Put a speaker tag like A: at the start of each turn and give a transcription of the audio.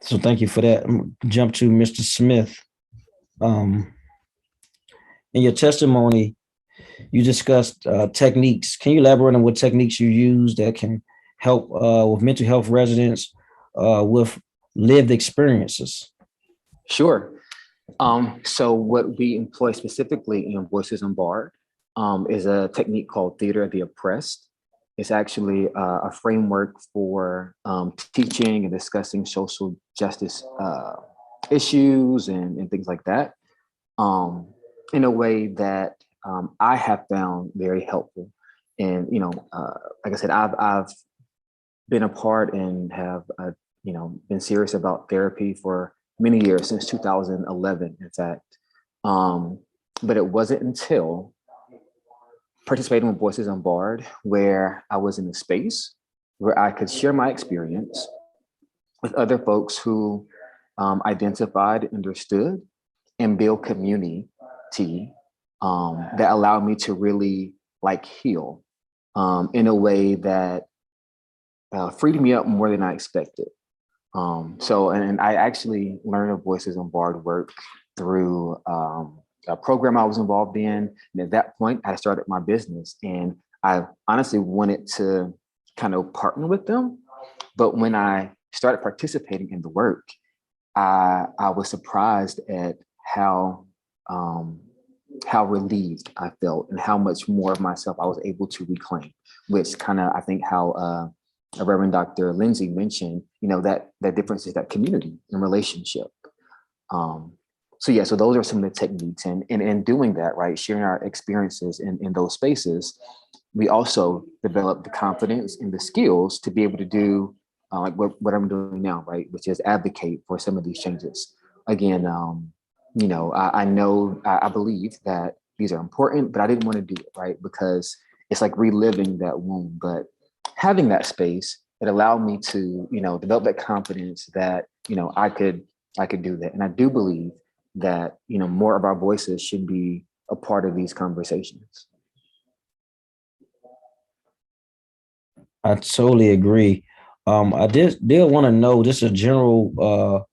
A: So thank you for that. I'm gonna jump to Mr. Smith. Um, in your testimony, you discussed techniques. Can you elaborate on what techniques you use that can help with mental health residents with lived experiences?
B: Sure. So what we employ specifically in Voices Unbarred is a technique called Theater of the Oppressed. It's actually a framework for teaching and discussing social justice issues and things like that in a way that I have found very helpful. And, like I said, I've been a part and have, been serious about therapy for many years, since 2011, in fact. But it wasn't until participating with Voices Unbarred where I was in a space where I could share my experience with other folks who identified, understood, and build community that allowed me to really heal in a way that freed me up more than I expected. And I actually learned of Voices Unbarred work through a program I was involved in. And at that point, I started my business, and I honestly wanted to kind of partner with them. But when I started participating in the work, I was surprised at how relieved I felt and how much more of myself I was able to reclaim, which kind of, I think, how Reverend Dr. Lindsay mentioned, that difference is that community and relationship. So those are some of the techniques, and in doing that, right, sharing our experiences in those spaces, we also develop the confidence and the skills to be able to do like what I'm doing now, right, which is advocate for some of these changes. Again, I believe that these are important, but I didn't want to do it, right, because it's like reliving that wound. But having that space, it allowed me to, develop that confidence that, I could do that. And I do believe that, more of our voices should be a part of these conversations.
A: I totally agree. I did want to know just a general